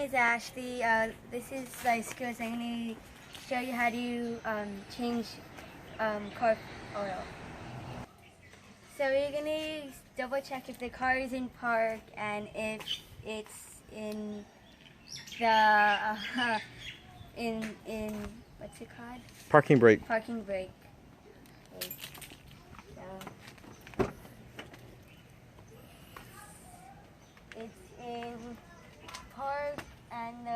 is Ashley. This is Life Skills. I'm going to show you how to change car oil. So we're going to double check if the car is in park and if it's in the in what's it called? Parking brake. Parking brake. Okay. So it's in park and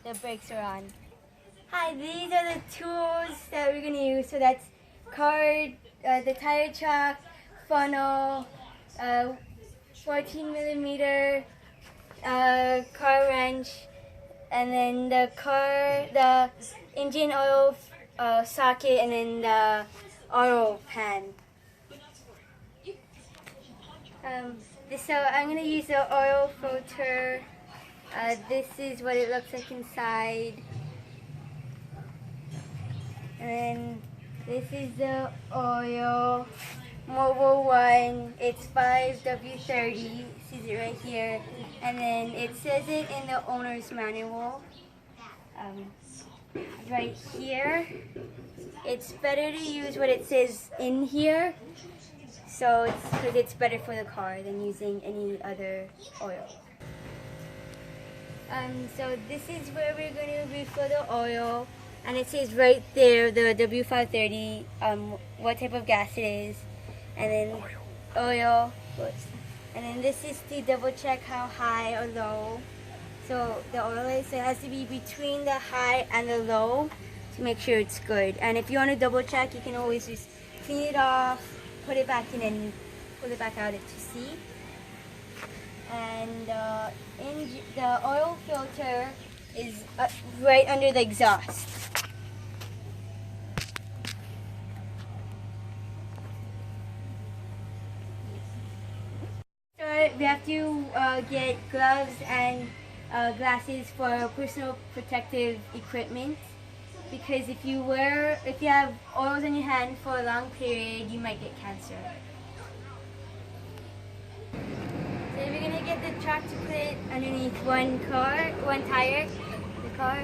the brakes are on. Hi, these are the tools that we're gonna use. So that's card, the tire chuck, funnel, 14 millimeter car wrench, and then the engine oil socket, and then the oil pan. So I'm going to use the oil filter. This is what it looks like inside. And then this is the oil mobile one. It's 5W30. Sees it right here. And then it says it in the owner's manual. Right here. It's better to use what it says in here. So because it's better for the car than using any other oil. So this is where we're going to refill the oil, and it says right there the W530 what type of gas it is, and then oil, and then this is to double check how high or low. So the oil is, so it has to be between the high and the low to make sure it's good. And if you want to double check, you can always just clean it off, put it back in and pull it back out to see. And the oil filter is right under the exhaust. So we have to get gloves and glasses for personal protective equipment. Because if you have oils in your hand for a long period, you might get cancer. So we're gonna get the truck to put it underneath one tire, the car.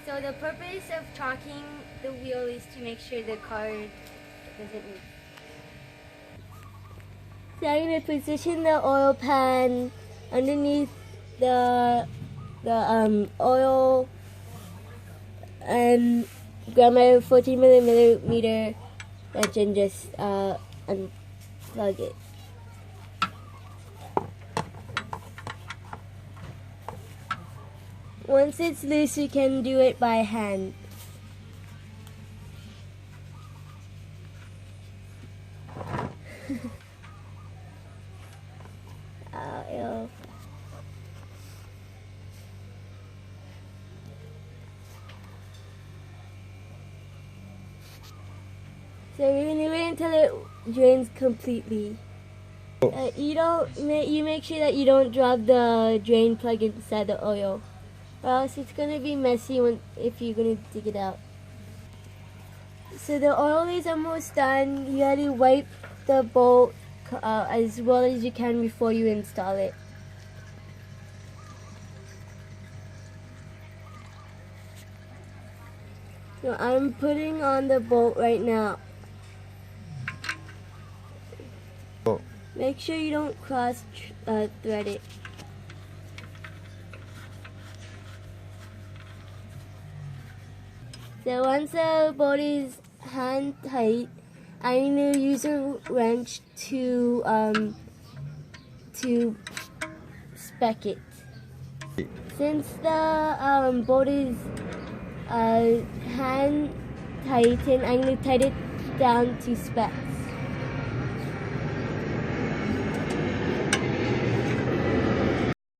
So the purpose of chalking the wheel is to make sure the car doesn't move. So I'm going to position the oil pan underneath the oil and grab my 14 millimeter wrench and just unplug it. Once it's loose, you can do it by hand. Ew. So we're gonna wait until it drains completely. You make sure that you don't drop the drain plug inside the oil, or else it's gonna be messy if you're gonna dig it out. So the oil is almost done. You gotta wipe the bolt as well as you can before you install it. So I'm putting on the bolt right now. Make sure you don't cross thread it. So once the bolt is hand tight, I'm going to use a wrench to spec it. Since the bolt is hand tightened, I'm going to tighten it down to specs.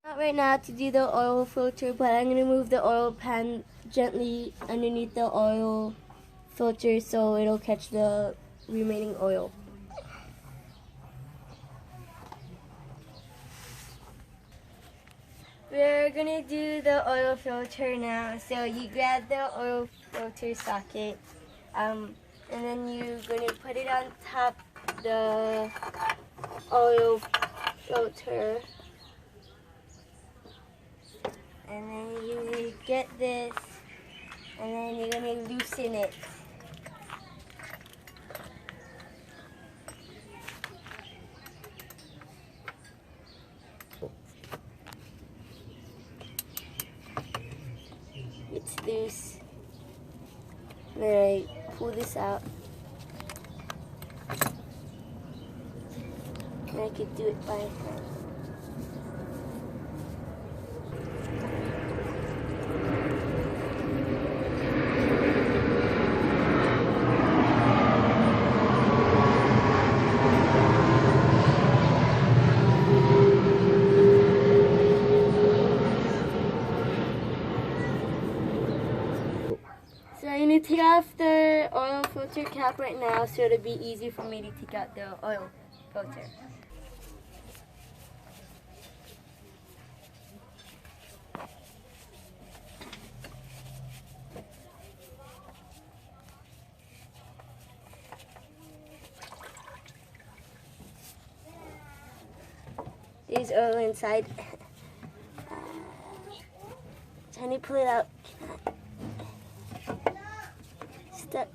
Not right now to do the oil filter, but I'm going to move the oil pan gently underneath the oil filter so it'll catch the remaining oil. we're gonna do the oil filter now. So you grab the oil filter socket, and then you're gonna put it on top the oil filter, and then you get this, and then you're gonna loosen it. It's loose. And then I pull this out. And I could do it by hand. So I'm going to take off the oil filter cap right now so it'll be easy for me to take out the oil filter. There's oil inside. Trying to pull it out. Stuck.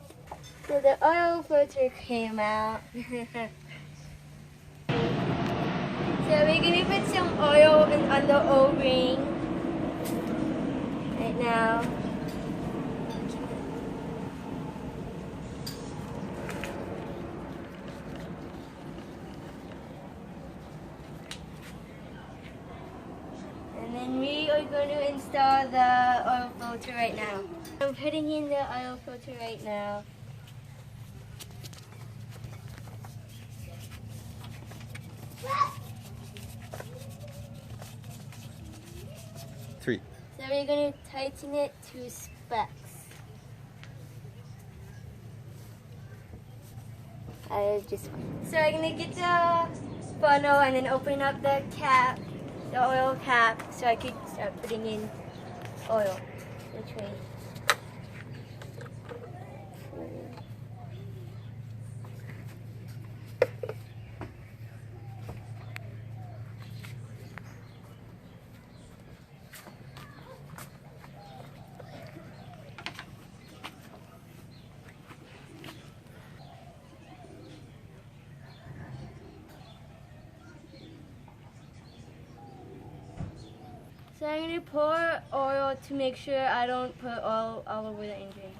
So the oil filter came out. So we're gonna put some oil on the O-ring right now. And then we are going to install the oil filter right now. I'm putting in the oil filter right now. Three. So we're going to tighten it to specs. So I'm going to get the funnel and then open up the cap, the oil cap, so I could start putting in oil. Which way? So I'm going to pour oil to make sure I don't put oil all over the engine.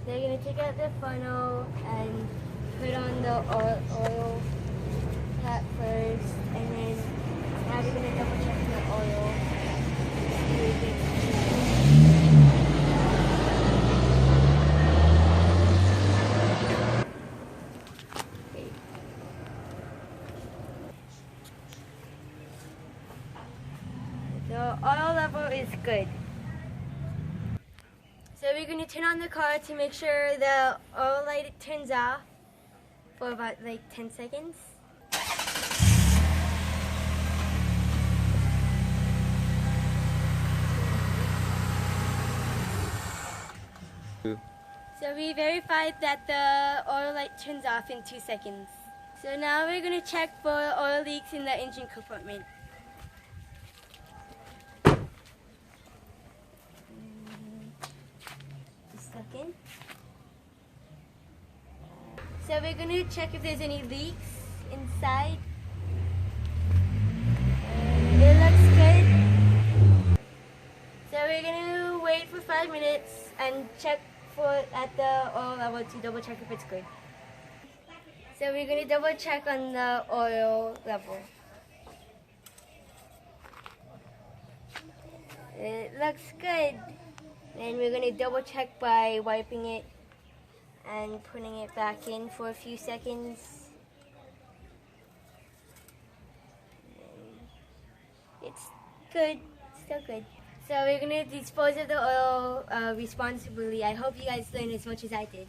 So I'm going to take out the funnel and put on the oil cap first, and then now we're going to double check the oil. Okay. The oil level is good. So we're going to turn on the car to make sure the oil light turns off for about like 10 seconds. So we verified that the oil light turns off in 2 seconds. So now we're going to check for oil leaks in the engine compartment. Second. So we're going to check if there's any leaks inside. It looks good. So we're going to wait for 5 minutes and check at the oil level to double check if it's good. So we're going to double check on the oil level. It looks good. And we're going to double check by wiping it and putting it back in for a few seconds. Good. Still good. So we're gonna dispose of the oil responsibly. I hope you guys learned as much as I did.